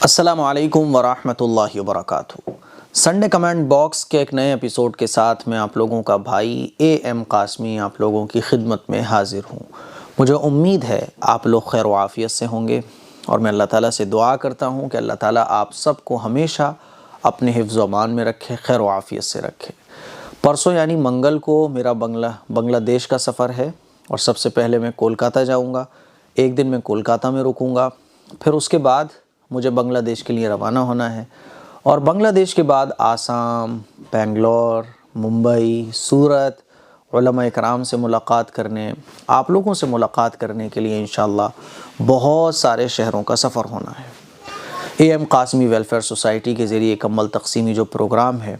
السلام علیکم ورحمۃ اللہ وبرکاتہ۔ سنڈے کمنٹ باکس کے ایک نئے ایپیسوڈ کے ساتھ میں آپ لوگوں کا بھائی اے ایم قاسمی آپ لوگوں کی خدمت میں حاضر ہوں۔ مجھے امید ہے آپ لوگ خیر و عافیت سے ہوں گے، اور میں اللہ تعالیٰ سے دعا کرتا ہوں کہ اللہ تعالیٰ آپ سب کو ہمیشہ اپنے حفظ و امان میں رکھے، خیر و عافیت سے رکھے۔ پرسوں یعنی منگل کو میرا بنگلہ دیش کا سفر ہے، اور سب سے پہلے میں کولکاتہ جاؤں گا۔ ایک دن میں کولکاتہ میں رکوں گا، پھر اس کے بعد مجھے بنگلہ دیش کے لیے روانہ ہونا ہے، اور بنگلہ دیش کے بعد آسام، بنگلور، ممبئی، سورت علماء اکرام سے ملاقات کرنے، آپ لوگوں سے ملاقات کرنے کے لیے انشاءاللہ بہت سارے شہروں کا سفر ہونا ہے۔ A M Qasmi welfare society کے ذریعے کمبل تقسیمی جو پروگرام ہے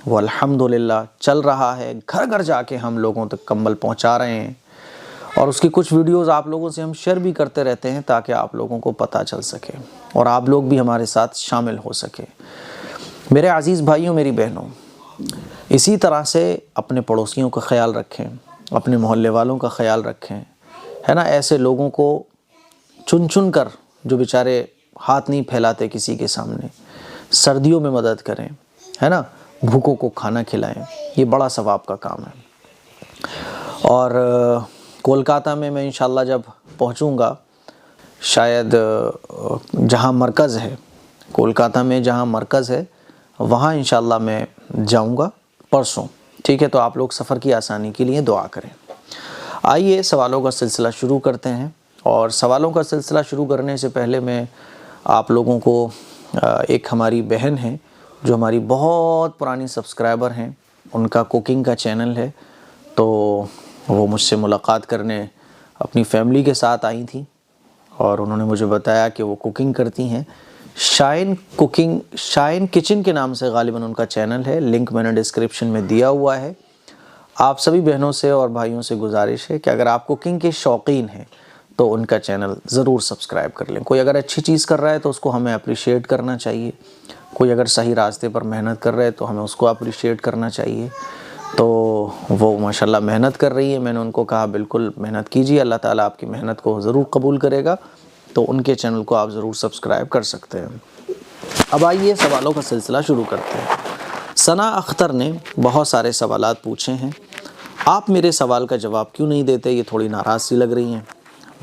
وہ الحمدللہ چل رہا ہے۔ گھر گھر جا کے ہم لوگوں تک کمبل پہنچا رہے ہیں، اور اس کی کچھ ویڈیوز آپ لوگوں سے ہم شیئر بھی کرتے رہتے ہیں تاکہ آپ لوگوں کو پتہ چل سکے اور آپ لوگ بھی ہمارے ساتھ شامل ہو سکے۔ میرے عزیز بھائیوں، میری بہنوں، اسی طرح سے اپنے پڑوسیوں کا خیال رکھیں، اپنے محلے والوں کا خیال رکھیں، ہے نا۔ ایسے لوگوں کو چن چن کر جو بیچارے ہاتھ نہیں پھیلاتے کسی کے سامنے، سردیوں میں مدد کریں، ہے نا، بھوکوں کو کھانا کھلائیں، یہ بڑا ثواب کا کام ہے۔ اور کولکاتہ میں انشاءاللہ جب پہنچوں گا، شاید جہاں مرکز ہے، کولکاتہ میں جہاں مرکز ہے وہاں انشاءاللہ میں جاؤں گا پرسوں، ٹھیک ہے۔ تو آپ لوگ سفر کی آسانی کے لیے دعا کریں۔ آئیے سوالوں کا سلسلہ شروع کرتے ہیں، اور سوالوں کا سلسلہ شروع کرنے سے پہلے میں آپ لوگوں کو ایک ہماری بہن ہے جو ہماری بہت پرانی سبسکرائبر ہیں، ان کا کوکنگ کا چینل ہے، تو وہ مجھ سے ملاقات کرنے اپنی فیملی کے ساتھ آئی تھیں، اور انہوں نے مجھے بتایا کہ وہ کوکنگ کرتی ہیں۔ شائن کچن کے نام سے غالباً ان کا چینل ہے، لنک میں نے ڈسکرپشن میں دیا ہوا ہے۔ آپ سبھی بہنوں سے اور بھائیوں سے گزارش ہے کہ اگر آپ کوکنگ کے شوقین ہیں تو ان کا چینل ضرور سبسکرائب کر لیں۔ کوئی اگر اچھی چیز کر رہا ہے تو اس کو ہمیں اپریشیٹ کرنا چاہیے، کوئی اگر صحیح راستے پر محنت کر رہا ہے تو ہمیں اس کو اپریشیٹ کرنا چاہیے۔ تو وہ ماشاءاللہ محنت کر رہی ہے، میں نے ان کو کہا بالکل محنت کیجیے، اللہ تعالیٰ آپ کی محنت کو ضرور قبول کرے گا، تو ان کے چینل کو آپ ضرور سبسکرائب کر سکتے ہیں۔ اب آئیے سوالوں کا سلسلہ شروع کرتے ہیں۔ ثنا اختر نے بہت سارے سوالات پوچھے ہیں۔ آپ میرے سوال کا جواب کیوں نہیں دیتے؟ یہ تھوڑی ناراض سی لگ رہی ہیں۔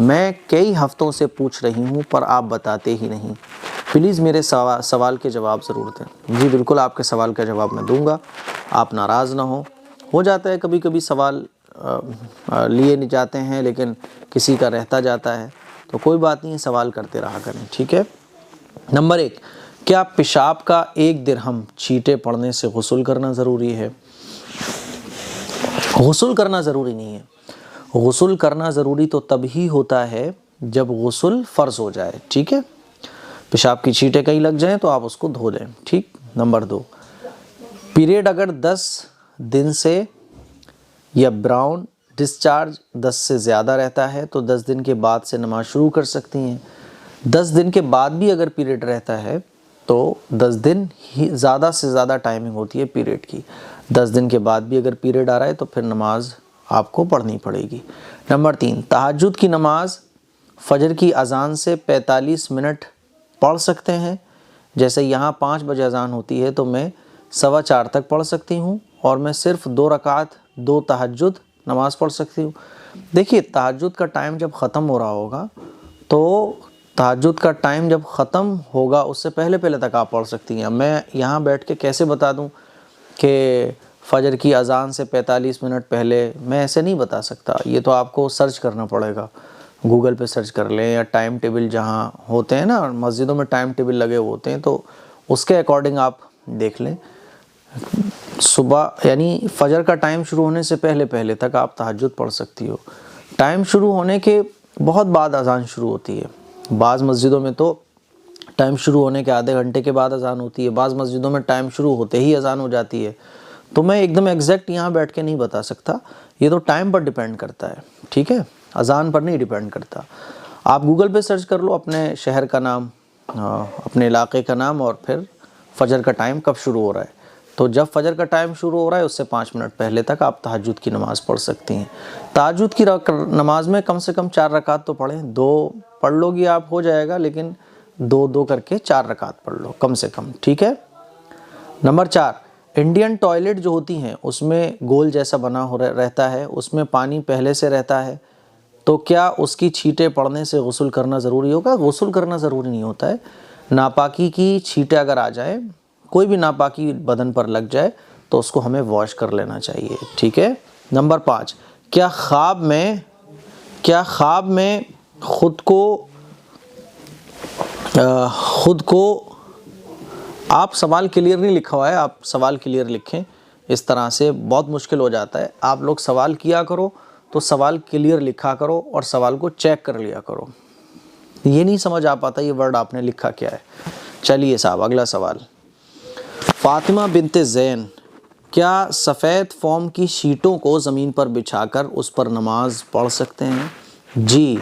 میں کئی ہفتوں سے پوچھ رہی ہوں پر آپ بتاتے ہی نہیں، پلیز میرے سوال کے جواب ضرور دیں۔ جی بالکل، آپ کے سوال کا جواب میں دوں گا، آپ ناراض نہ ہو جاتا ہے کبھی کبھی سوال لیے نہیں جاتے ہیں لیکن کسی کا رہتا جاتا ہے، تو کوئی بات نہیں، سوال کرتے رہا کریں، ٹھیک ہے۔ نمبر 1، کیا پیشاب کا 1 درہم چھینٹے پڑنے سے غسل کرنا ضروری ہے؟ غسل کرنا ضروری نہیں ہے۔ غسل کرنا ضروری تو تب ہی ہوتا ہے جب غسل فرض ہو جائے، ٹھیک ہے۔ پیشاب کی چھینٹیں کہیں لگ جائیں تو آپ اس کو دھو لیں، ٹھیک۔ نمبر 2، پیریڈ اگر 10 دن سے یا براؤن ڈسچارج 10 سے زیادہ رہتا ہے تو 10 دن کے بعد سے نماز شروع کر سکتی ہیں۔ 10 دن کے بعد بھی اگر پیریڈ رہتا ہے تو 10 دن ہی زیادہ سے زیادہ ٹائمنگ ہوتی ہے پیریڈ کی۔ 10 دن کے بعد بھی اگر پیریڈ آ رہا ہے تو پھر نماز آپ کو پڑھنی پڑے گی۔ نمبر 3، تہجد کی نماز فجر کی اذان سے 45 منٹ پڑھ سکتے ہیں؟ جیسے یہاں 5 بجے اذان ہوتی ہے تو میں 4:15 تک پڑھ سکتی ہوں، اور میں صرف 2 رکعت 2 تہجد نماز پڑھ سکتی ہوں۔ دیکھیے، تہجد کا ٹائم جب ختم ہو رہا ہوگا تو تہجد کا ٹائم جب ختم ہوگا اس سے پہلے تک آپ پڑھ سکتی ہیں۔ میں یہاں بیٹھ کے کیسے بتا دوں کہ فجر کی اذان سے 45 منٹ پہلے؟ میں ایسے نہیں بتا سکتا، یہ تو آپ کو سرچ کرنا پڑے گا، گوگل پہ سرچ کر لیں، یا ٹائم ٹیبل جہاں ہوتے ہیں نا، مسجدوں میں ٹائم ٹیبل لگے ہوتے ہیں تو اس کے اکارڈنگ آپ دیکھ لیں۔ صبح یعنی فجر کا ٹائم شروع ہونے سے پہلے تک آپ تہجد پڑھ سکتی ہو۔ ٹائم شروع ہونے کے بہت بعد اذان شروع ہوتی ہے، بعض مسجدوں میں تو ٹائم شروع ہونے کے آدھے گھنٹے کے بعد اذان ہوتی ہے، بعض مسجدوں میں ٹائم شروع ہوتے ہی اذان ہو جاتی ہے۔ تو میں ایک دم ایگزیکٹ یہاں بیٹھ کے نہیں بتا سکتا، یہ تو ٹائم پر ڈیپینڈ کرتا ہے، ٹھیک ہے، اذان پر نہیں ڈیپینڈ کرتا۔ آپ گوگل پہ سرچ کر لو اپنے شہر کا نام، اپنے علاقے کا نام، اور پھر فجر کا ٹائم کب شروع ہو رہا ہے، تو جب فجر کا ٹائم شروع ہو رہا ہے اس سے 5 منٹ پہلے تک آپ تہجد کی نماز پڑھ سکتی ہیں۔ تہجد کی نماز میں کم سے کم 4 رکعت تو پڑھیں، 2 پڑھ لو گی آپ ہو جائے گا، لیکن دو دو کر کے 4 رکعت پڑھ لو کم سے کم، ٹھیک ہے۔ نمبر 4، انڈین ٹوائلٹ جو ہوتی ہیں اس میں گول جیسا بنا رہتا ہے، اس میں پانی پہلے سے رہتا ہے، تو کیا اس کی چھینٹیں پڑنے سے غسل کرنا ضروری ہوگا؟ غسل کرنا ضروری نہیں ہوتا ہے، ناپاکی کی چھینٹیں اگر آ جائیں، کوئی بھی ناپاکی بدن پر لگ جائے تو اس کو ہمیں واش کر لینا چاہیے، ٹھیک ہے۔ نمبر 5، کیا خواب میں خود کو آپ سوال کلیئر نہیں لکھا ہوا ہے، آپ سوال کلیئر لکھیں، اس طرح سے بہت مشکل ہو جاتا ہے۔ آپ لوگ سوال کیا کرو تو سوال کلیئر لکھا کرو اور سوال کو چیک کر لیا کرو، یہ نہیں سمجھ آ پاتا یہ ورڈ آپ نے لکھا کیا ہے۔ چلیے صاحب اگلا سوال، فاطمہ بنت زین، کیا سفید فوم کی شیٹوں کو زمین پر بچھا کر اس پر نماز پڑھ سکتے ہیں؟ جی،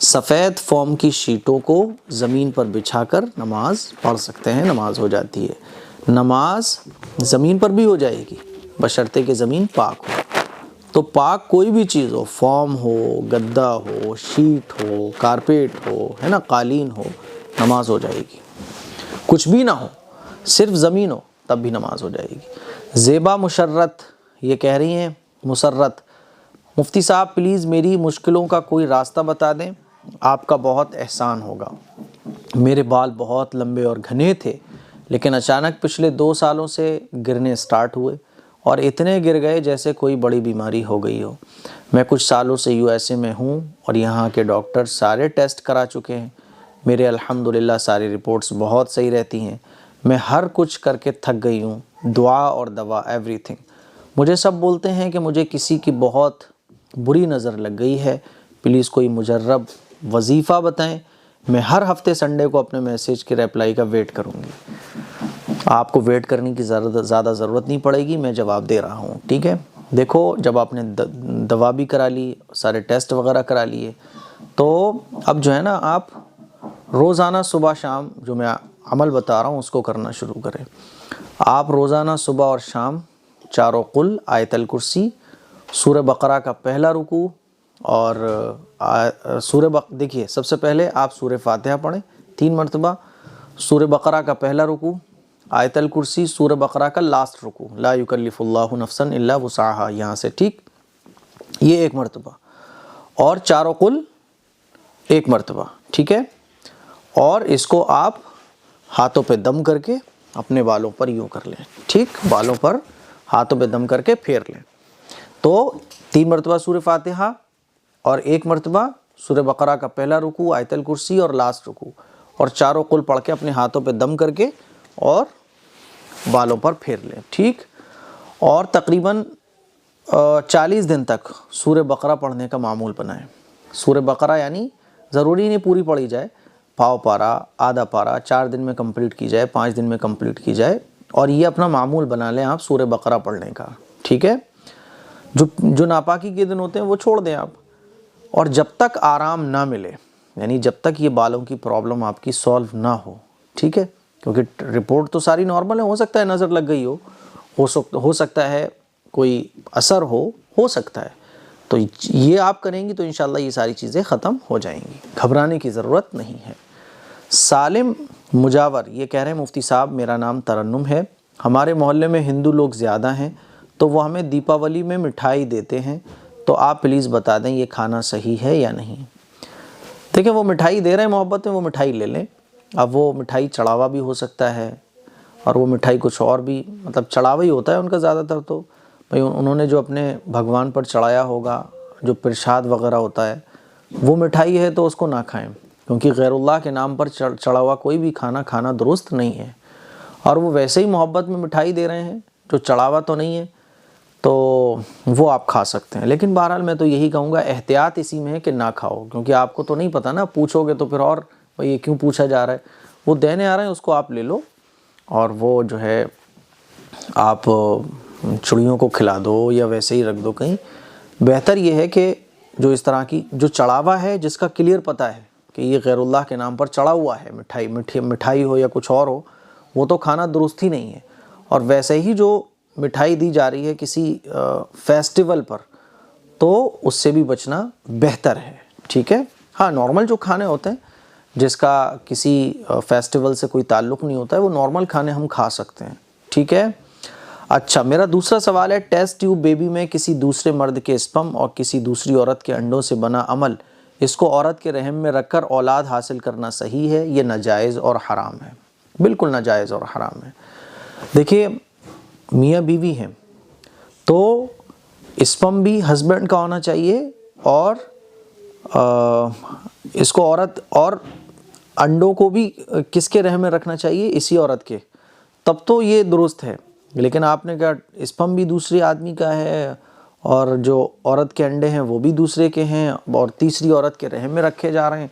سفید فوم کی شیٹوں کو زمین پر بچھا کر نماز پڑھ سکتے ہیں، نماز ہو جاتی ہے۔ نماز زمین پر بھی ہو جائے گی بشرطے کہ زمین پاک ہو، تو پاک کوئی بھی چیز ہو، فوم ہو، گدا ہو، شیٹ ہو، کارپیٹ ہو، ہے نا، قالین ہو، نماز ہو جائے گی۔ کچھ بھی نہ ہو، صرف زمین ہو تب بھی نماز ہو جائے گی۔ زیبا مشرت یہ کہہ رہی ہیں، مسرت، مفتی صاحب پلیز میری مشکلوں کا کوئی راستہ بتا دیں، آپ کا بہت احسان ہوگا۔ میرے بال بہت لمبے اور گھنے تھے لیکن اچانک پچھلے 2 سالوں سے گرنے سٹارٹ ہوئے اور اتنے گر گئے جیسے کوئی بڑی بیماری ہو گئی ہو۔ میں کچھ سالوں سے USA میں ہوں اور یہاں کے ڈاکٹر سارے ٹیسٹ کرا چکے ہیں، میرے الحمدللہ ساری رپورٹس بہت صحیح رہتی ہیں، میں ہر کچھ کر کے تھک گئی ہوں، دعا اور دوا ایوری تھنگ۔ مجھے سب بولتے ہیں کہ مجھے کسی کی بہت بری نظر لگ گئی ہے، پلیز کوئی مجرب وظیفہ بتائیں، میں ہر ہفتے سنڈے کو اپنے میسیج کے ریپلائی کا ویٹ کروں گی۔ آپ کو ویٹ کرنے کی زیادہ ضرورت نہیں پڑے گی، میں جواب دے رہا ہوں، ٹھیک ہے۔ دیکھو جب آپ نے دوا بھی کرا لی، سارے ٹیسٹ وغیرہ کرا لیے، تو اب جو ہے نا آپ روزانہ صبح شام جو میں عمل بتا رہا ہوں اس کو کرنا شروع کریں۔ آپ روزانہ صبح اور شام 4 قل، آیت الکرسی، سورہ بقرہ کا پہلا رکوع اور دیکھیے سب سے پہلے آپ سورہ فاتحہ پڑھیں 3 مرتبہ، سورہ بقرہ کا پہلا رکوع، آیت الکرسی، سورہ بقرہ کا لاسٹ رکوع، لا یکلف اللہ نفسا الا وسعها، یہاں سے ٹھیک، یہ 1 مرتبہ، اور 4 قل 1 مرتبہ، ٹھیک ہے۔ اور اس کو آپ ہاتھوں پہ دم کر کے اپنے بالوں پر یوں کر لیں، ٹھیک، بالوں پر ہاتھوں پہ دم کر کے پھیر لیں۔ تو 3 مرتبہ سورہ فاتحہ اور 1 مرتبہ سورہ بقرہ کا پہلا رکوع، آیت الکرسی اور لاسٹ رکوع، اور 4 قل پڑھ کے اپنے ہاتھوں پہ دم کر کے اور بالوں پر پھیر لیں، ٹھیک۔ اور تقریباً 40 دن تک سورہ بقرہ پڑھنے کا معمول بنائیں۔ سورہ بقرہ یعنی ضروری نہیں پوری پڑھی جائے، پاؤ پارا، آدھا پارا، 4 دن میں کمپلیٹ کی جائے، 5 دن میں کمپلیٹ کی جائے، اور یہ اپنا معمول بنا لیں آپ سورہ بقرہ پڑھنے کا، ٹھیک ہے۔ جو ناپاکی کے دن ہوتے ہیں وہ چھوڑ دیں آپ، اور جب تک آرام نہ ملے، یعنی جب تک یہ بالوں کی پرابلم آپ کی سولو نہ ٹھیک ہے، کیونکہ رپورٹ تو ساری نارمل ہے، ہو سکتا ہے نظر لگ گئی ہو سکتا ہے کوئی اثر ہو سکتا ہے، تو یہ آپ کریں گی تو انشاءاللہ یہ ساری چیزیں ختم ہو جائیں گی، گھبرانے کی ضرورت نہیں ہے۔ سالم مجاور یہ کہہ رہے ہیں، مفتی صاحب میرا نام ترنم ہے، ہمارے محلے میں ہندو لوگ زیادہ ہیں تو وہ ہمیں دیپاولی میں مٹھائی دیتے ہیں، تو آپ پلیز بتا دیں یہ کھانا صحیح ہے یا نہیں؟ دیکھیں وہ مٹھائی دے رہے ہیں محبت میں، وہ مٹھائی لے لیں۔ اب وہ مٹھائی چڑھاوا بھی ہو سکتا ہے اور وہ مٹھائی کچھ اور بھی، مطلب چڑھاوا ہی ہوتا ہے ان کا زیادہ تر، تو بھئی انہوں نے جو اپنے بھگوان پر چڑھایا ہوگا، جو پرشاد وغیرہ ہوتا ہے، وہ مٹھائی ہے تو اس کو نہ کھائیں، کیونکہ غیر اللہ کے نام پر چڑھا ہوا کوئی بھی کھانا درست نہیں ہے، اور وہ ویسے ہی محبت میں مٹھائی دے رہے ہیں جو چڑھاوا تو نہیں ہے، تو وہ آپ کھا سکتے ہیں۔ لیکن بہرحال میں تو یہی کہوں گا احتیاط اسی میں ہے کہ نہ کھاؤ، کیونکہ آپ کو تو نہیں پتہ نا، پوچھو گے تو پھر اور بھئی یہ کیوں پوچھا جا رہا ہے، وہ دینے آ رہے ہیں اس کو آپ لے لو، اور وہ جو ہے آپ چڑیوں کو کھلا دو یا ویسے ہی رکھ دو کہیں۔ بہتر یہ ہے کہ جو اس طرح کی جو چڑھاوا ہے، جس کا کلیئر پتہ ہے کہ یہ غیر اللہ کے نام پر چڑھا ہوا ہے، مٹھائی ہو یا کچھ اور ہو، وہ تو کھانا درست ہی نہیں ہے۔ اور ویسے ہی جو مٹھائی دی جا رہی ہے کسی فیسٹیول پر، تو اس سے بھی بچنا بہتر ہے، ٹھیک ہے۔ ہاں نارمل جو کھانے ہوتے ہیں جس کا کسی فیسٹیول سے کوئی تعلق نہیں ہوتا ہے، وہ نارمل کھانے ہم کھا سکتے ہیں، ٹھیک ہے۔ اچھا، میرا دوسرا سوال ہے، ٹیسٹ ٹیوب بیبی میں کسی دوسرے مرد کے اسپم اور کسی دوسری عورت کے انڈوں سے بنا عمل، اس کو عورت کے رحم میں رکھ کر اولاد حاصل کرنا صحیح ہے، یہ ناجائز اور حرام ہے؟ بالکل ناجائز اور حرام ہے۔ دیکھیے، میاں بیوی ہیں تو اسپم بھی ہسبینڈ کا ہونا چاہیے، اور اس کو عورت، اور انڈوں کو بھی کس کے رحم میں رکھنا چاہیے؟ اسی عورت کے، تب تو یہ درست ہے۔ لیکن آپ نے کہا اسپم بھی دوسرے آدمی کا ہے اور جو عورت کے انڈے ہیں وہ بھی دوسرے کے ہیں اور تیسری عورت کے رحم میں رکھے جا رہے ہیں،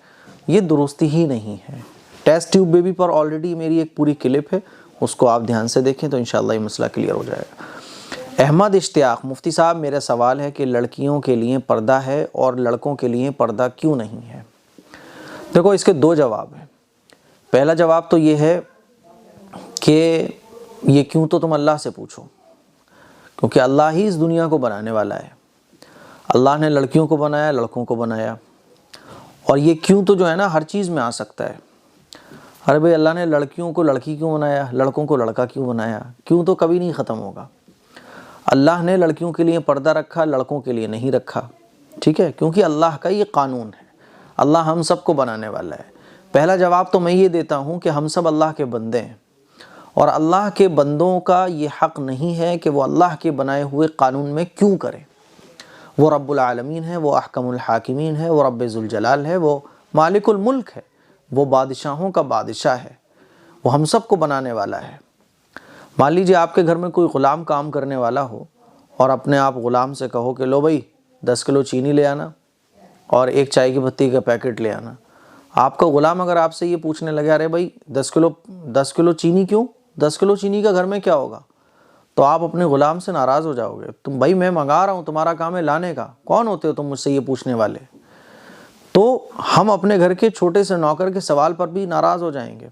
یہ درستی ہی نہیں ہے۔ ٹیسٹ ٹیوب بیبی پر آلریڈی میری ایک پوری کلپ ہے، اس کو آپ دھیان سے دیکھیں تو انشاءاللہ یہ مسئلہ کلیئر ہو جائے گا۔ احمد اشتیاق، مفتی صاحب میرا سوال ہے کہ لڑکیوں کے لیے پردہ ہے اور لڑکوں کے لیے پردہ کیوں نہیں ہے؟ دیکھو، اس کے دو جواب ہیں۔ پہلا جواب تو یہ ہے کہ یہ کیوں تو تم اللہ سے پوچھو، کیونکہ اللہ ہی اس دنیا کو بنانے والا ہے۔ اللہ نے لڑکیوں کو بنایا، لڑکوں کو بنایا، اور یہ کیوں تو جو ہے نا ہر چیز میں آ سکتا ہے۔ ارے بھئی، اللہ نے لڑکیوں کو لڑکی کیوں بنایا، لڑکوں کو لڑکا کیوں بنایا؟ کیوں تو کبھی نہیں ختم ہوگا۔ اللہ نے لڑکیوں کے لیے پردہ رکھا، لڑکوں کے لیے نہیں رکھا، ٹھیک ہے، کیونکہ اللہ کا یہ قانون ہے، اللہ ہم سب کو بنانے والا ہے۔ پہلا جواب تو میں یہ دیتا ہوں کہ ہم سب اللہ کے بندے ہیں، اور اللہ کے بندوں کا یہ حق نہیں ہے کہ وہ اللہ کے بنائے ہوئے قانون میں کیوں کریں۔ وہ رب العالمین ہے، وہ احکم الحاکمین ہے، وہ رب ذوالجلال ہے، وہ مالک الملک ہے، وہ بادشاہوں کا بادشاہ ہے، وہ ہم سب کو بنانے والا ہے۔ مان لیجیے آپ کے گھر میں کوئی غلام کام کرنے والا ہو، اور اپنے آپ غلام سے کہو کہ لو بھائی 10 کلو چینی لے آنا اور ایک چائے کی پتی کا پیکٹ لے آنا۔ آپ کا غلام اگر آپ سے یہ پوچھنے لگے، ارے بھائی 10 کلو چینی کیوں؟ 10 کلو چینی کا گھر میں کیا ہوگا؟ تو آپ اپنے غلام سے ناراض ہو جاؤ گے۔ تم بھائی، میں منگا رہا ہوں، تمہارا کام ہے لانے کا، کون ہوتے ہو تم مجھ سے یہ پوچھنے والے؟ تو ہم اپنے گھر کے چھوٹے سے نوکر کے سوال پر بھی ناراض ہو جائیں گے،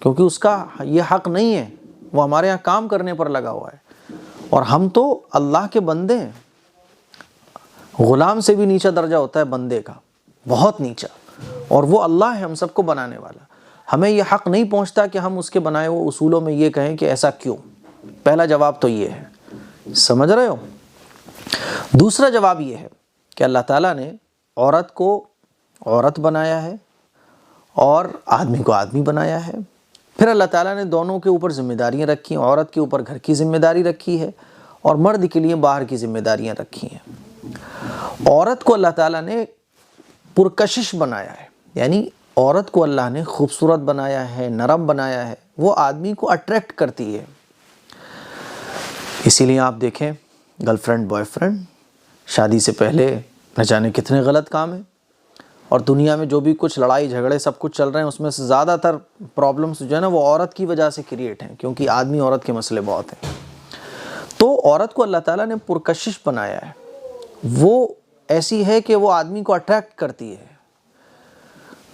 کیونکہ اس کا یہ حق نہیں ہے، وہ ہمارے یہاں کام کرنے پر لگا ہوا ہے، اور ہم تو اللہ کے بندے ہیں۔ غلام سے بھی نیچا درجہ ہوتا ہے بندے کا، بہت نیچا، اور وہ اللہ ہے ہم سب کو بنانے والا۔ ہمیں یہ حق نہیں پہنچتا کہ ہم اس کے بنائے ہوئے اصولوں میں یہ کہیں کہ ایسا کیوں۔ پہلا جواب تو یہ ہے، سمجھ رہے ہو؟ دوسرا جواب یہ ہے کہ اللہ تعالیٰ نے عورت کو عورت بنایا ہے اور آدمی کو آدمی بنایا ہے، پھر اللہ تعالیٰ نے دونوں کے اوپر ذمہ داریاں رکھی ہیں، عورت کے اوپر گھر کی ذمہ داری رکھی ہے اور مرد کے لیے باہر کی ذمہ داریاں رکھی ہیں۔ عورت کو اللہ تعالیٰ نے پرکشش بنایا ہے، یعنی عورت کو اللہ نے خوبصورت بنایا ہے، نرم بنایا ہے، وہ آدمی کو اٹریکٹ کرتی ہے۔ اسی لیے آپ دیکھیں گرل فرینڈ بوائے فرینڈ، شادی سے پہلے نہ جانے کتنے غلط کام ہیں، اور دنیا میں جو بھی کچھ لڑائی جھگڑے سب کچھ چل رہے ہیں، اس میں سے زیادہ تر پرابلمس جو ہے نا وہ عورت کی وجہ سے کریٹ ہیں، کیونکہ آدمی عورت کے مسئلے بہت ہیں۔ تو عورت کو اللہ تعالیٰ نے پرکشش بنایا ہے، وہ ایسی ہے کہ وہ آدمی کو اٹریکٹ کرتی ہے۔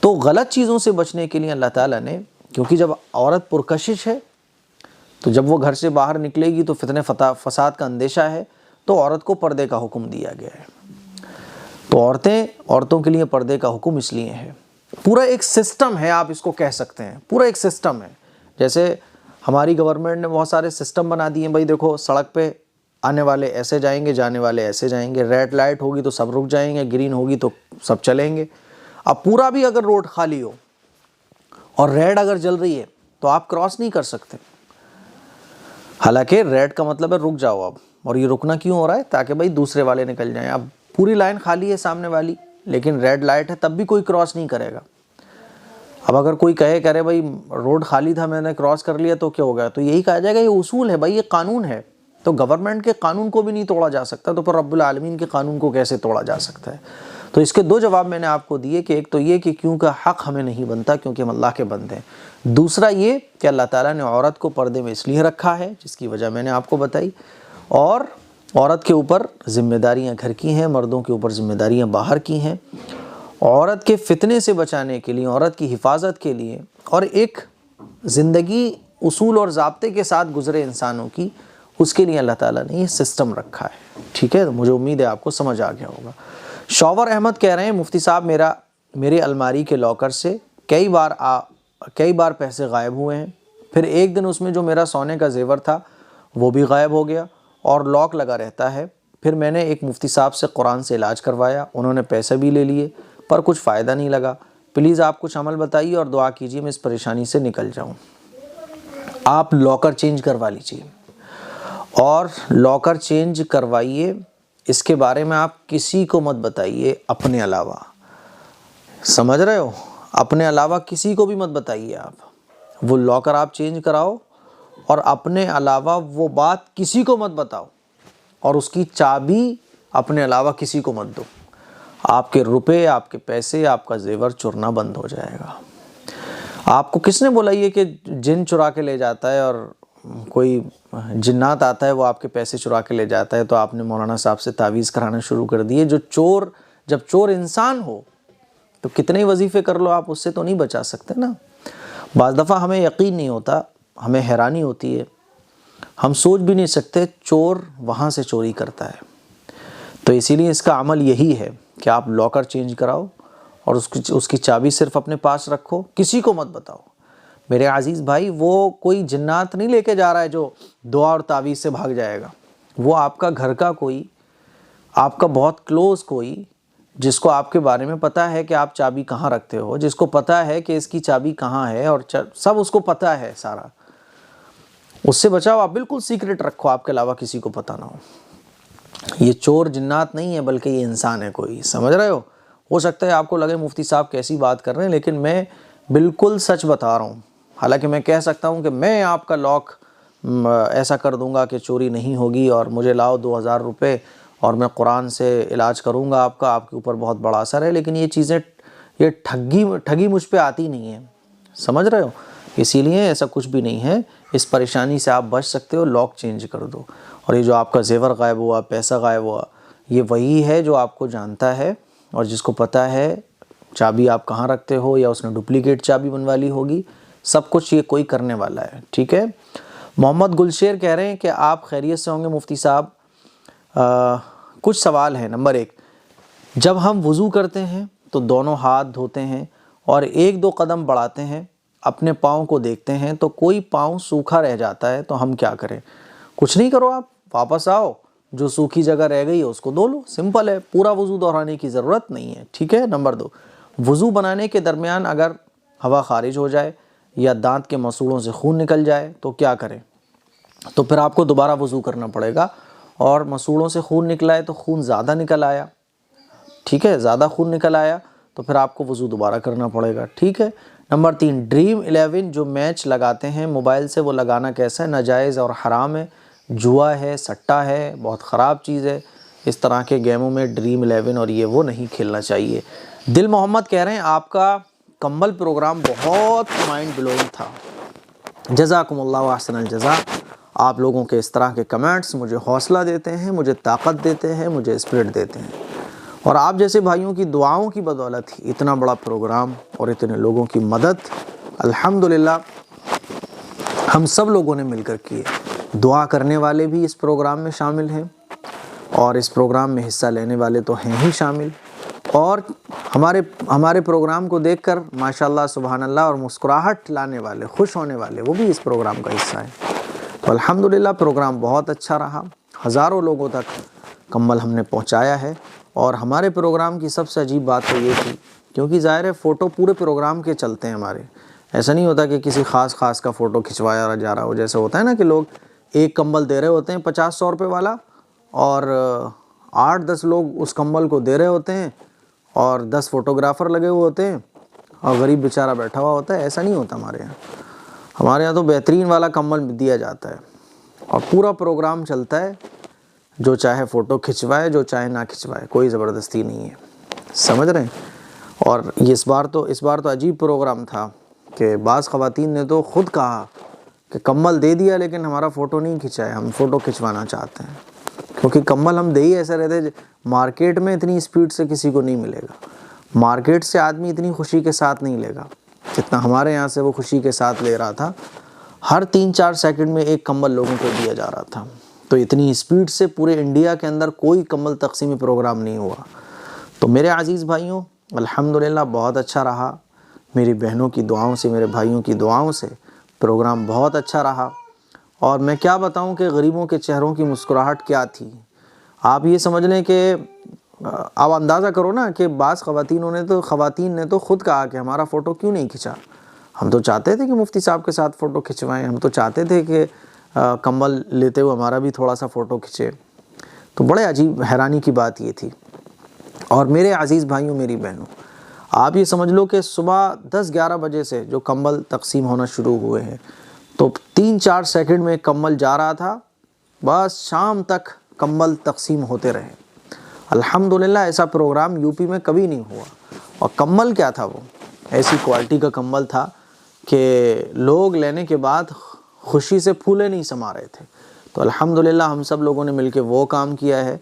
تو غلط چیزوں سے بچنے کے لیے اللہ تعالیٰ نے، کیونکہ جب عورت پرکشش ہے تو جب وہ گھر سے باہر نکلے گی تو فتنہ فساد کا اندیشہ ہے، تو عورت کو پردے کا حکم دیا گیا ہے۔ تو عورتوں کے لیے پردے کا حکم اس لیے ہے، پورا ایک سسٹم ہے، آپ اس کو کہہ سکتے ہیں، پورا ایک سسٹم ہے۔ جیسے ہماری گورنمنٹ نے بہت سارے سسٹم بنا دیے ہیں، بھائی دیکھو سڑک پہ آنے والے ایسے جائیں گے، جانے والے ایسے جائیں گے، ریڈ لائٹ ہوگی تو سب رک جائیں گے، گرین ہوگی تو سب چلیں گے۔ اب پورا بھی اگر روڈ خالی ہو اور ریڈ اگر جل رہی ہے تو آپ کراس نہیں کر سکتے، حالانکہ ریڈ کا مطلب ہے رک جاؤ اب، اور یہ رکنا کیوں ہو رہا ہے؟ تاکہ بھائی دوسرے والے نکل جائیں۔ اب پوری لائن خالی ہے سامنے والی، لیکن ریڈ لائٹ ہے، تب بھی کوئی کراس نہیں کرے گا۔ اب اگر کوئی کہے کہ ارے بھائی روڈ خالی تھا میں نے کراس کر لیا تو کیا ہو گیا؟ تو یہی کہا جائے گا یہ اصول ہے بھائی، یہ قانون ہے۔ تو گورنمنٹ کے قانون کو بھی نہیں توڑا جا سکتا، تو پھر رب العالمین کے قانون کو کیسے توڑا جا سکتا ہے؟ تو اس کے دو جواب میں نے آپ کو دیے کہ ایک تو یہ کہ کیوں کا حق ہمیں نہیں بنتا کیونکہ ہم اللہ کے بندے ہیں، دوسرا یہ کہ اللہ تعالیٰ نے عورت کو پردے میں اس لیے رکھا ہے جس کی وجہ میں نے آپ کو بتائی، اور عورت کے اوپر ذمہ داریاں گھر کی ہیں، مردوں کے اوپر ذمہ داریاں باہر کی ہیں۔ عورت کے فتنے سے بچانے کے لیے، عورت کی حفاظت کے لیے، اور ایک زندگی اصول اور ضابطے کے ساتھ گزرے انسانوں کی، اس کے لیے اللہ تعالیٰ نے یہ سسٹم رکھا ہے، ٹھیک ہے؟ مجھے امید ہے آپ کو سمجھ آ گیا ہوگا۔ شاور احمد کہہ رہے ہیں مفتی صاحب میرے الماری کے لاکر سے کئی بار پیسے غائب ہوئے ہیں۔ پھر ایک دن اس میں جو میرا سونے کا زیور تھا وہ بھی غائب ہو گیا اور لاک لگا رہتا ہے۔ پھر میں نے ایک مفتی صاحب سے قرآن سے علاج کروایا، انہوں نے پیسے بھی لے لیے پر کچھ فائدہ نہیں لگا۔ پلیز آپ کچھ عمل بتائیے اور دعا کیجیے میں اس پریشانی سے نکل جاؤں۔ آپ لاکر چینج کروا لیجیے اور لاکر چینج کروائیے، اس کے بارے میں آپ کسی کو مت بتائیے اپنے علاوہ، سمجھ رہے ہو؟ اپنے علاوہ کسی کو بھی مت بتائیے آپ۔ وہ لاکر آپ چینج کراؤ اور اپنے علاوہ وہ بات کسی کو مت بتاؤ، اور اس کی چابی اپنے علاوہ کسی کو مت دو۔ آپ کے روپے، آپ کے پیسے، آپ کا زیور چرنا بند ہو جائے گا۔ آپ کو کس نے بولا یہ کہ جن چرا کے لے جاتا ہے اور کوئی جنات آتا ہے وہ آپ کے پیسے چرا کے لے جاتا ہے؟ تو آپ نے مولانا صاحب سے تعویذ کرانا شروع کر دیے۔ جب چور انسان ہو تو کتنے وظیفے کر لو آپ، اس سے تو نہیں بچا سکتے نا۔ بعض دفعہ ہمیں یقین نہیں ہوتا، ہمیں حیرانی ہوتی ہے، ہم سوچ بھی نہیں سکتے چور وہاں سے چوری کرتا ہے۔ تو اسی لیے اس کا عمل یہی ہے کہ آپ لاکر چینج کراؤ اور اس کی چابی صرف اپنے پاس رکھو، کسی کو مت بتاؤ۔ میرے عزیز بھائی، وہ کوئی جنات نہیں لے کے جا رہا ہے جو دعا اور تعویذ سے بھاگ جائے گا۔ وہ آپ کا گھر کا کوئی، آپ کا بہت کلوز کوئی، جس کو آپ کے بارے میں پتہ ہے کہ آپ چابی کہاں رکھتے ہو، جس کو پتہ ہے کہ اس کی چابی کہاں ہے، اور سب اس کو پتہ ہے سارا، اس سے بچاؤ۔ آپ بالکل سیکرٹ رکھو، آپ کے علاوہ کسی کو پتہ نہ ہو۔ یہ چور جنات نہیں ہے بلکہ یہ انسان ہے کوئی، سمجھ رہے ہو سکتا ہے آپ کو لگے مفتی صاحب کیسی بات کر رہے ہیں، لیکن میں بالکل سچ بتا رہا ہوں۔ حالانکہ میں کہہ سکتا ہوں کہ میں آپ کا لاک ایسا کر دوں گا کہ چوری نہیں ہوگی، اور مجھے لاؤ 2000 روپے اور میں قرآن سے علاج کروں گا آپ کا، آپ کے اوپر بہت بڑا اثر ہے، لیکن یہ چیزیں، یہ ٹھگی مجھ پہ آتی نہیں ہے، سمجھ رہے ہو؟ اسی لیے ایسا کچھ بھی نہیں ہے۔ اس پریشانی سے آپ بچ سکتے ہو، لاک چینج کر دو۔ اور یہ جو آپ کا زیور غائب ہوا، پیسہ غائب ہوا، یہ وہی ہے جو آپ کو جانتا ہے اور جس کو پتہ ہے چابی آپ کہاں رکھتے ہو، یا اس نے ڈپلیکیٹ چابی بنوا لی ہوگی، سب کچھ یہ کوئی کرنے والا ہے، ٹھیک ہے؟ محمد گلشیر کہہ رہے ہیں کہ آپ خیریت سے ہوں گے مفتی صاحب؟ کچھ سوال ہیں۔ نمبر 1، جب ہم وضو کرتے ہیں تو دونوں ہاتھ دھوتے ہیں اور 1-2 قدم بڑھاتے ہیں، اپنے پاؤں کو دیکھتے ہیں تو کوئی پاؤں سوکھا رہ جاتا ہے تو ہم کیا کریں؟ کچھ نہیں کرو، آپ واپس آؤ، جو سوکھی جگہ رہ گئی ہے اس کو دھو لو، سمپل ہے، پورا وضو دہرانے کی ضرورت نہیں ہے، ٹھیک ہے؟ نمبر 2، وضو بنانے کے درمیان اگر ہوا خارج ہو جائے یا دانت کے مسوڑوں سے خون نکل جائے تو کیا کریں؟ تو پھر آپ کو دوبارہ وضو کرنا پڑے گا، اور مسوڑوں سے خون نکلا ہے تو خون زیادہ نکل آیا، ٹھیک ہے، زیادہ خون نکل آیا تو پھر آپ کو وضو دوبارہ کرنا پڑے گا، ٹھیک ہے؟ نمبر 3، ڈریم 11 جو میچ لگاتے ہیں موبائل سے، وہ لگانا کیسا ہے؟ ناجائز اور حرام ہے، جوا ہے، سٹا ہے، بہت خراب چیز ہے۔ اس طرح کے گیموں میں ڈریم 11 اور یہ وہ نہیں کھیلنا چاہیے۔ دل محمد کہہ رہے ہیں آپ کا کمبل پروگرام بہت مائنڈ بلوئنگ تھا، جزاکم اللہ احسن الجزا۔ آپ لوگوں کے اس طرح کے کمنٹس مجھے حوصلہ دیتے ہیں، مجھے طاقت دیتے ہیں، مجھے اسپرٹ دیتے ہیں، اور آپ جیسے بھائیوں کی دعاؤں کی بدولت ہی اتنا بڑا پروگرام اور اتنے لوگوں کی مدد الحمدللہ ہم سب لوگوں نے مل کر کیے۔ دعا کرنے والے بھی اس پروگرام میں شامل ہیں، اور اس پروگرام میں حصہ لینے والے تو ہیں ہی شامل، اور ہمارے پروگرام کو دیکھ کر ماشاءاللہ سبحان اللہ اور مسکراہٹ لانے والے، خوش ہونے والے، وہ بھی اس پروگرام کا حصہ ہیں۔ تو الحمدللہ پروگرام بہت اچھا رہا، ہزاروں لوگوں تک کمبل ہم نے پہنچایا ہے، اور ہمارے پروگرام کی سب سے عجیب بات تو یہ تھی، کیونکہ ظاہر ہے فوٹو پورے پروگرام کے چلتے ہیں ہمارے، ایسا نہیں ہوتا کہ کسی خاص کا فوٹو کھنچوایا جا رہا ہو، جیسے ہوتا ہے نا کہ لوگ ایک کمبل دے رہے ہوتے ہیں 50-100 روپے والا، اور 8-10 لوگ اس کمبل کو دے رہے ہوتے ہیں، اور 10 فوٹوگرافر لگے ہوئے ہوتے ہیں، اور غریب بیچارہ بیٹھا ہوا ہوتا ہے۔ ایسا نہیں ہوتا ہمارے یہاں تو بہترین والا کمبل دیا جاتا ہے، اور پورا پروگرام چلتا ہے، جو چاہے فوٹو کھنچوائے، جو چاہے نہ کھنچوائے، کوئی زبردستی نہیں ہے، سمجھ رہے ہیں؟ اور یہ اس بار تو عجیب پروگرام تھا کہ بعض خواتین نے تو خود کہا کہ کمبل دے دیا لیکن ہمارا فوٹو نہیں کھنچائے، ہم فوٹو کھنچوانا چاہتے ہیں، کیونکہ کمبل ہم دے ہی ایسے رہتے، مارکیٹ میں اتنی اسپیڈ سے کسی کو نہیں ملے گا، مارکیٹ سے آدمی اتنی خوشی کے ساتھ نہیں لے گا جتنا ہمارے یہاں سے وہ خوشی کے ساتھ لے رہا تھا۔ ہر 3-4 سیکنڈ میں ایک کمبل لوگوں کو دیا جا رہا تھا، تو اتنی اسپیڈ سے پورے انڈیا کے اندر کوئی کمبل تقسیمی پروگرام نہیں ہوا۔ تو میرے عزیز بھائیوں الحمدللہ بہت اچھا رہا، میری بہنوں کی دعاؤں سے، میرے بھائیوں کی دعاؤں سے پروگرام بہت اچھا رہا۔ اور میں کیا بتاؤں کہ غریبوں کے چہروں کی مسکراہٹ کیا تھی۔ آپ یہ سمجھ لیں کہ آپ اندازہ کرو نا کہ بعض خواتین نے تو خود کہا کہ ہمارا فوٹو کیوں نہیں کھنچا۔ ہم تو چاہتے تھے کہ مفتی صاحب کے ساتھ فوٹو کھنچوائیں، ہم تو چاہتے تھے کہ کمبل لیتے ہوئے ہمارا بھی تھوڑا سا فوٹو کھنچے۔ تو بڑے عجیب حیرانی کی بات یہ تھی۔ اور میرے عزیز بھائیوں، میری بہنوں، آپ یہ سمجھ لو کہ صبح 10-11 بجے سے جو کمبل تقسیم ہونا شروع ہوئے ہیں تو 3-4 سیکنڈ میں کمبل جا رہا تھا، بس شام تک کمبل تقسیم ہوتے رہے۔ الحمدللہ ایسا پروگرام یو پی میں کبھی نہیں ہوا۔ اور کمبل کیا تھا، وہ ایسی کوالٹی کا کمبل تھا کہ لوگ لینے کے بعد خوشی سے پھولے نہیں سما رہے تھے۔ تو الحمدللہ ہم سب لوگوں نے مل کے وہ کام کیا ہے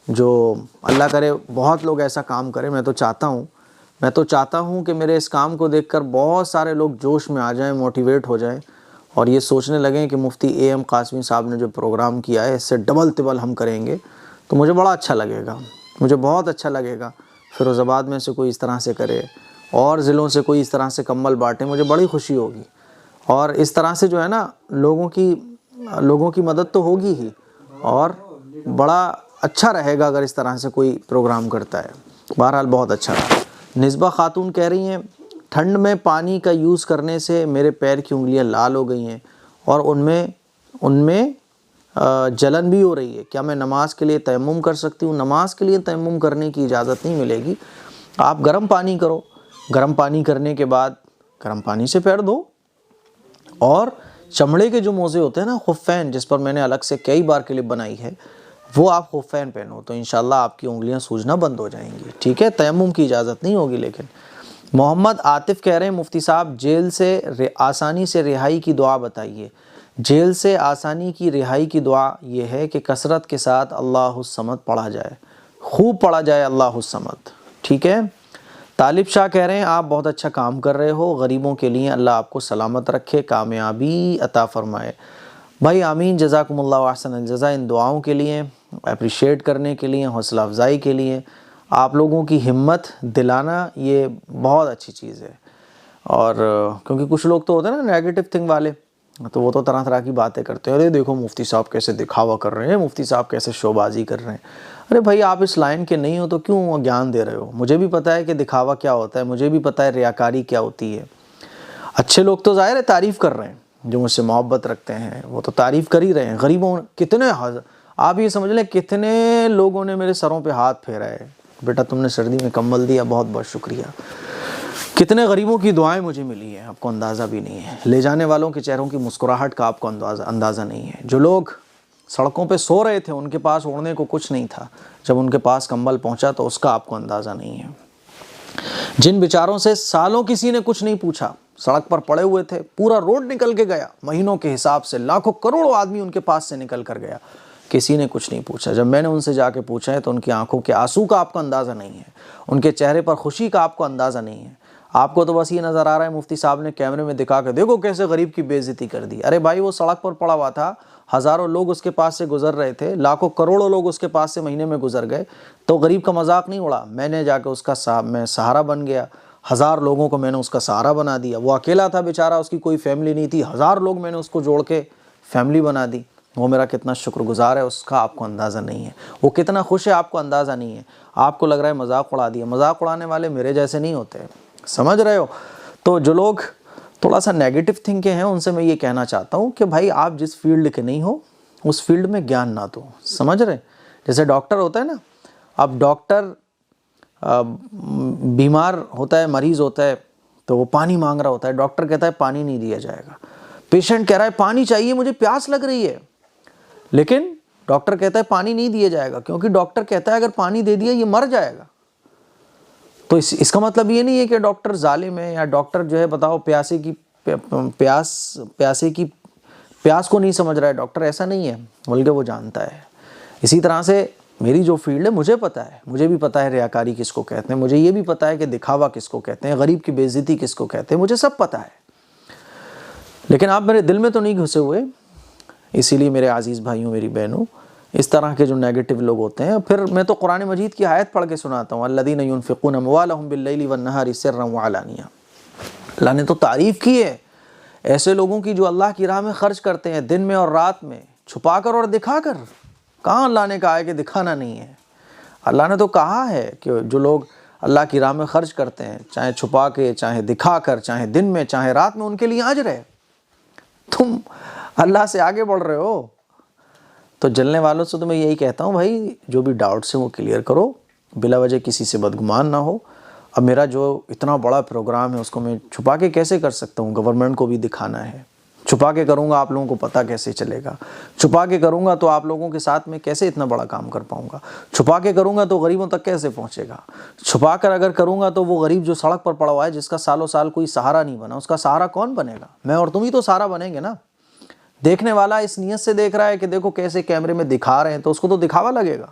جو اللہ کرے بہت لوگ ایسا کام کریں۔ میں تو چاہتا ہوں کہ میرے اس کام کو دیکھ کر بہت سارے لوگ جوش میں آ جائیں، موٹیویٹ ہو جائیں اور یہ سوچنے لگیں کہ مفتی اے ایم قاسمی صاحب نے جو پروگرام کیا ہے اس سے ڈبل تبل ہم کریں گے، تو مجھے بڑا اچھا لگے گا، مجھے بہت اچھا لگے گا۔ فیروز آباد میں سے کوئی اس طرح سے کرے اور ضلعوں سے کوئی اس طرح سے کمبل بانٹے، مجھے بڑی خوشی ہوگی۔ اور اس طرح سے جو ہے نا لوگوں کی مدد تو ہوگی ہی، اور بڑا اچھا رہے گا اگر اس طرح سے کوئی پروگرام کرتا ہے۔ بہرحال بہت اچھا رہا۔ نسبہ خاتون کہہ رہی ہیں ٹھنڈ میں پانی کا یوز کرنے سے میرے پیر کی انگلیاں لال ہو گئی ہیں اور ان میں جلن بھی ہو رہی ہے، کیا میں نماز کے لیے تیمم کر سکتی ہوں؟ نماز کے لیے تیمم کرنے کی اجازت نہیں ملے گی۔ آپ گرم پانی کرو، گرم پانی کرنے کے بعد گرم پانی سے پیر دھو، اور چمڑے کے جو موزے ہوتے ہیں نا، خفین، جس پر میں نے الگ سے کئی بار کلپ بنائی ہے، وہ آپ خفین پہنو تو انشاءاللہ آپ کی انگلیاں سوجنا بند ہو جائیں گی، ٹھیک ہے؟ تیمم کی اجازت نہیں ہوگی۔ لیکن محمد عاطف کہہ رہے ہیں مفتی صاحب جیل سے آسانی سے رہائی کی دعا بتائیے۔ جیل سے آسانی کی رہائی کی دعا یہ ہے کہ کثرت کے ساتھ اللہ الصمد پڑھا جائے، خوب پڑھا جائے اللہ الصمد، ٹھیک ہے؟ طالب شاہ کہہ رہے ہیں آپ بہت اچھا کام کر رہے ہو، غریبوں کے لیے اللہ آپ کو سلامت رکھے، کامیابی عطا فرمائے۔ بھائی آمین، جزاکم اللہ احسن الجزا۔ ان دعاؤں کے لیے، اپریشیٹ کرنے کے لیے، حوصلہ افزائی کے لیے، آپ لوگوں کی ہمت دلانا یہ بہت اچھی چیز ہے۔ اور کیونکہ کچھ لوگ تو ہوتے ہیں نا نیگیٹو تھنگ والے، تو وہ تو طرح طرح کی باتیں کرتے ہیں، ارے دیکھو مفتی صاحب کیسے دکھاوا کر رہے ہیں، مفتی صاحب کیسے شو بازی کر رہے ہیں۔ ارے بھائی آپ اس لائن کے نہیں ہو تو کیوں گیان دے رہے ہو؟ مجھے بھی پتہ ہے کہ دکھاوا کیا ہوتا ہے، مجھے بھی پتہ ہے ریاکاری کیا ہوتی ہے۔ اچھے لوگ تو ظاہر ہے تعریف کر رہے ہیں، جو مجھ سے محبت رکھتے ہیں وہ تو تعریف کر ہی رہے ہیں۔ غریبوں آپ یہ سمجھ لیں کتنے لوگوں نے میرے سروں پہ ہاتھ پھیرا ہے، بیٹا تم نے سردی میں کمبل دیا، بہت بہت شکریہ۔ کتنے غریبوں کی دعائیں مجھے ملی ہیں، آپ کو اندازہ بھی نہیں ہے۔ لے جانے والوں کے چہروں کی مسکراہٹ کا آپ کو اندازہ نہیں ہے۔ جو لوگ سڑکوں پہ سو رہے تھے، ان کے پاس اوڑھنے کو کچھ نہیں تھا، جب ان کے پاس کمبل پہنچا تو اس کا آپ کو اندازہ نہیں ہے۔ جن بیچاروں سے سالوں کسی نے کچھ نہیں پوچھا، سڑک پر پڑے ہوئے تھے، پورا روڈ نکل کے گیا، مہینوں کے حساب سے لاکھوں کروڑوں آدمی ان کے پاس سے نکل کر گیا، کسی نے کچھ نہیں پوچھا۔ جب میں نے ان سے جا کے پوچھا ہے تو ان کی آنکھوں کے آنسو کا آپ کو اندازہ نہیں ہے، ان کے چہرے پر خوشی کا آپ کو اندازہ نہیں ہے۔ آپ کو تو بس یہ نظر آ رہا ہے مفتی صاحب نے کیمرے میں دکھا کے دیکھو کیسے غریب کی بے عزتی کر دی۔ ارے بھائی وہ سڑک پر پڑا ہوا تھا، ہزاروں لوگ اس کے پاس سے گزر رہے تھے، لاکھوں کروڑوں لوگ اس کے پاس سے مہینے میں گزر گئے، تو غریب کا مذاق نہیں اڑا۔ میں نے جا کے اس کا میں سہارا بن گیا، 1000 لوگوں کو میں نے اس کا سہارا بنا دیا۔ وہ اکیلا تھا بیچارہ، اس کی کوئی فیملی نہیں تھی، 1000 لوگ میں نے اس کو جوڑ کے فیملی بنا دی۔ وہ میرا کتنا شکر گزار ہے، اس کا آپ کو اندازہ نہیں ہے۔ وہ کتنا خوش ہے، آپ کو اندازہ نہیں ہے۔ آپ کو لگ رہا ہے مذاق اڑا دیا، مذاق اڑانے والے میرے جیسے نہیں ہوتے، سمجھ رہے ہو؟ تو جو لوگ تھوڑا سا نیگیٹو تھنک کے ہیں ان سے میں یہ کہنا چاہتا ہوں کہ بھائی آپ جس فیلڈ کے نہیں ہو اس فیلڈ میں گیان نہ دو، سمجھ رہے؟ جیسے ڈاکٹر ہوتا ہے نا، اب ڈاکٹر بیمار ہوتا ہے، مریض ہوتا ہے تو وہ پانی مانگ رہا ہوتا ہے، ڈاکٹر کہتا ہے پانی نہیں دیا جائے گا۔ پیشنٹ کہہ رہا ہے پانی چاہیے، مجھے پیاس لگ رہی ہے، لیکن ڈاکٹر کہتا ہے پانی نہیں دیا جائے گا، کیونکہ ڈاکٹر کہتا ہے اگر پانی دے دیا یہ مر جائے گا۔ تو اس کا مطلب یہ نہیں ہے کہ ڈاکٹر ظالم ہے، یا ڈاکٹر جو ہے بتاؤ پیاس کو نہیں سمجھ رہا ہے ڈاکٹر، ایسا نہیں ہے، بلکہ وہ جانتا ہے۔ اسی طرح سے میری جو فیلڈ ہے مجھے پتہ ہے، مجھے بھی پتہ ہے ریاکاری کس کو کہتے ہیں، مجھے یہ بھی پتہ ہے کہ دکھاوا کس کو کہتے ہیں، غریب کی بے عزتی کس کو کہتے ہیں، مجھے سب پتہ ہے، لیکن آپ میرے دل میں تو نہیں گھسے ہوئے۔ اسی لیے میرے عزیز بھائیوں، میری بہنوں، اس طرح کے جو نیگیٹو لوگ ہوتے ہیں، پھر میں تو قرآن مجید کی آیت پڑھ کے سناتا ہوں، الذین ينفقون اموالهم باللیل والنہار سرا وعلانیہ۔ اللہ نے تو تعریف کی ہے ایسے لوگوں کی جو اللہ کی راہ میں خرچ کرتے ہیں دن میں اور رات میں، چھپا کر اور دکھا کر۔ کہاں اللہ نے کہا ہے کہ دکھانا نہیں ہے؟ اللہ نے تو کہا ہے کہ جو لوگ اللہ کی راہ میں خرچ کرتے ہیں، چاہے چھپا کے، چاہے دکھا کر، چاہے دن میں، چاہے رات میں، ان کے لیے اجر ہے۔ تم اللہ سے آگے بڑھ رہے ہو۔ تو جلنے والوں سے تو میں یہی کہتا ہوں، بھائی جو بھی ڈاؤٹس ہیں وہ کلیئر کرو، بلا وجہ کسی سے بدگمان نہ ہو۔ اب میرا جو اتنا بڑا پروگرام ہے اس کو میں چھپا کے کیسے کر سکتا ہوں؟ گورنمنٹ کو بھی دکھانا ہے۔ چھپا کے کروں گا آپ لوگوں کو پتہ کیسے چلے گا؟ چھپا کے کروں گا تو آپ لوگوں کے ساتھ میں کیسے اتنا بڑا کام کر پاؤں گا؟ چھپا کے کروں گا تو غریبوں تک کیسے پہنچے گا؟ چھپا کر اگر کروں گا تو وہ غریب جو سڑک پر پڑا ہوا ہے، جس کا سالوں سال کوئی سہارا نہیں بنا، اس کا سہارا کون بنے گا؟ میں اور تم ہی تو سہارا بنیں گے نا۔ دیکھنے والا اس نیت سے دیکھ رہا ہے کہ دیکھو کیسے کیمرے میں دکھا رہے ہیں، تو اس کو تو دکھاوا لگے گا۔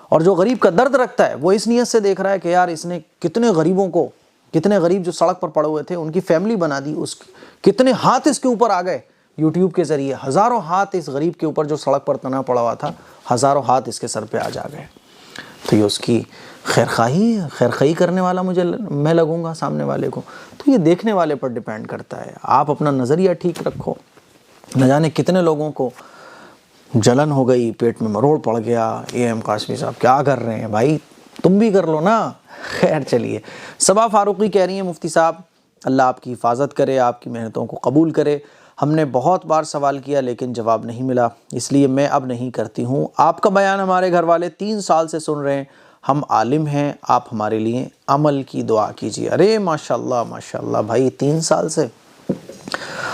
اور جو غریب کا درد رکھتا ہے وہ اس نیت سے دیکھ رہا ہے کہ یار اس نے کتنے غریبوں کو، کتنے غریب جو سڑک پر پڑے ہوئے تھے ان کی فیملی بنا دی، کتنے ہاتھ اس کے اوپر آ گئے یوٹیوب کے ذریعے، ہزاروں ہاتھ اس غریب کے اوپر جو سڑک پر تنا پڑا ہوا تھا، ہزاروں ہاتھ اس کے سر پہ آ جا گئے۔ تو یہ اس کی خیرخواہی کرنے والا میں لگوں گا سامنے والے کو۔ تو یہ دیکھنے والے پر ڈیپینڈ کرتا ہے۔ آپ اپنا نظریہ ٹھیک رکھو۔ نہ جانے کتنے لوگوں کو جلن ہو گئی، پیٹ میں مروڑ پڑ گیا، اے ایم قاسمی صاحب کیا کر رہے ہیں؟ بھائی تم بھی کر لو نا۔ خیر چلیے، صبا فاروقی کہہ رہی ہیں مفتی صاحب اللہ آپ کی حفاظت کرے، آپ کی محنتوں کو قبول کرے۔ ہم نے بہت بار سوال کیا لیکن جواب نہیں ملا، اس لیے میں اب نہیں کرتی ہوں۔ آپ کا بیان ہمارے گھر والے 3 سال سے سن رہے ہیں، ہم عالم ہیں، آپ ہمارے لیے عمل کی دعا کیجیے۔ ارے ماشاءاللہ ماشاءاللہ بھائی، 3 سال سے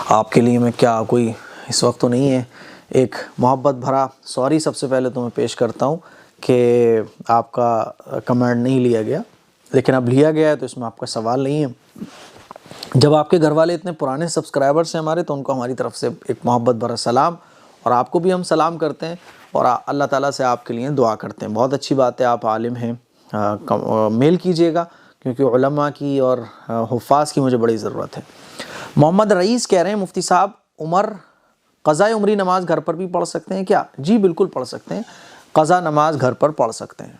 آپ کے لیے میں کیا کوئی اس وقت تو نہیں ہے۔ ایک محبت بھرا سوری سب سے پہلے تو میں پیش کرتا ہوں کہ آپ کا کمنٹ نہیں لیا گیا، لیکن اب لیا گیا ہے تو اس میں آپ کا سوال نہیں ہے۔ جب آپ کے گھر والے اتنے پرانے سبسکرائبرز ہیں ہمارے، تو ان کو ہماری طرف سے ایک محبت بھرا سلام، اور آپ کو بھی ہم سلام کرتے ہیں اور اللہ تعالیٰ سے آپ کے لیے دعا کرتے ہیں۔ بہت اچھی بات ہے، آپ عالم ہیں، میل کیجئے گا، کیونکہ علماء کی اور حفاظ کی مجھے بڑی ضرورت ہے۔ محمد رئیس کہہ رہے ہیں مفتی صاحب قضاء عمری نماز گھر پر بھی پڑھ سکتے ہیں کیا؟ جی بالکل پڑھ سکتے ہیں، قضا نماز گھر پر پڑھ سکتے ہیں۔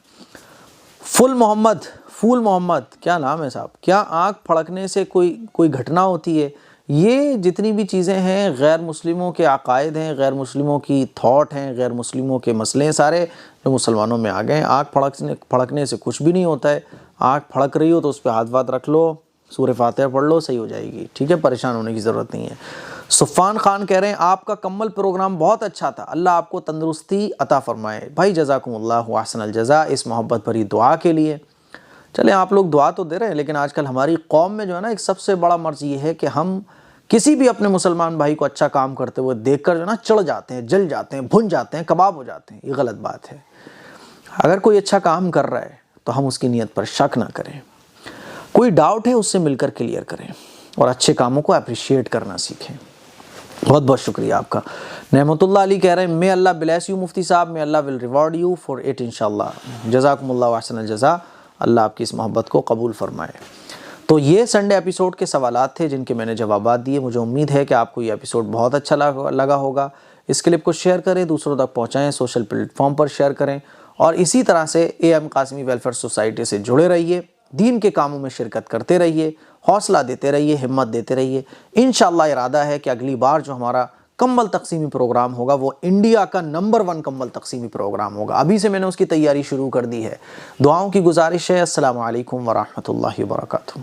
فول محمد کیا نام ہے صاحب؟ کیا آنکھ پھڑکنے سے کوئی گھٹنا ہوتی ہے؟ یہ جتنی بھی چیزیں ہیں غیر مسلموں کے عقائد ہیں، غیر مسلموں کی تھاٹ ہیں، غیر مسلموں کے مسئلے ہیں، سارے جو مسلمانوں میں آ گئے ہیں۔ آنکھ پھڑکنے سے کچھ بھی نہیں ہوتا ہے۔ آنکھ پھڑک رہی ہو تو اس پہ ہاتھ وات رکھ لو، سورہ فاتحہ پڑھ لو، صحیح ہو جائے گی، ٹھیک ہے، پریشان ہونے کی ضرورت نہیں ہے۔ صفان خان کہہ رہے ہیں آپ کا کمل پروگرام بہت اچھا تھا، اللہ آپ کو تندرستی عطا فرمائے۔ بھائی جزاکم اللہ احسن الجزاء اس محبت بھری دعا کے لیے۔ چلیں آپ لوگ دعا تو دے رہے ہیں، لیکن آج کل ہماری قوم میں جو ہے نا ایک سب سے بڑا مرض یہ ہے کہ ہم کسی بھی اپنے مسلمان بھائی کو اچھا کام کرتے ہوئے دیکھ کر جو ہے نا چڑھ جاتے ہیں، جل جاتے ہیں، بھن جاتے ہیں، کباب ہو جاتے ہیں۔ یہ غلط بات ہے۔ اگر کوئی اچھا کام کر رہا ہے تو ہم اس کی نیت پر شک نہ کریں، کوئی ڈاؤٹ ہے اس سے مل کر کلیئر کریں اور اچھے کاموں کو اپریشیٹ کرنا سیکھیں۔ بہت بہت شکریہ آپ کا۔ نعمت اللہ علی کہہ رہے ہیں may Allah bless you مفتی صاحب، may Allah will reward you for it انشاءاللہ۔ جزاکم اللہ احسن الجزاء، اللہ آپ کی اس محبت کو قبول فرمائے۔ تو یہ سنڈے ایپیسوڈ کے سوالات تھے جن کے میں نے جوابات دیے۔ مجھے امید ہے کہ آپ کو یہ ایپیسوڈ بہت اچھا لگا ہوگا۔ اس کلپ کو شیئر کریں، دوسروں تک پہنچائیں، سوشل پلیٹ فارم پر شیئر کریں، اور اسی طرح سے A M Qasmi welfare society سے جڑے رہیے، دین کے کاموں میں شرکت کرتے رہیے، حوصلہ دیتے رہیے، ہمت دیتے رہیے۔ انشاءاللہ ارادہ ہے کہ اگلی بار جو ہمارا کمبل تقسیمی پروگرام ہوگا وہ انڈیا کا نمبر 1 کمبل تقسیمی پروگرام ہوگا۔ ابھی سے میں نے اس کی تیاری شروع کر دی ہے۔ دعاؤں کی گزارش ہے۔ السلام علیکم ورحمۃ اللہ وبرکاتہ۔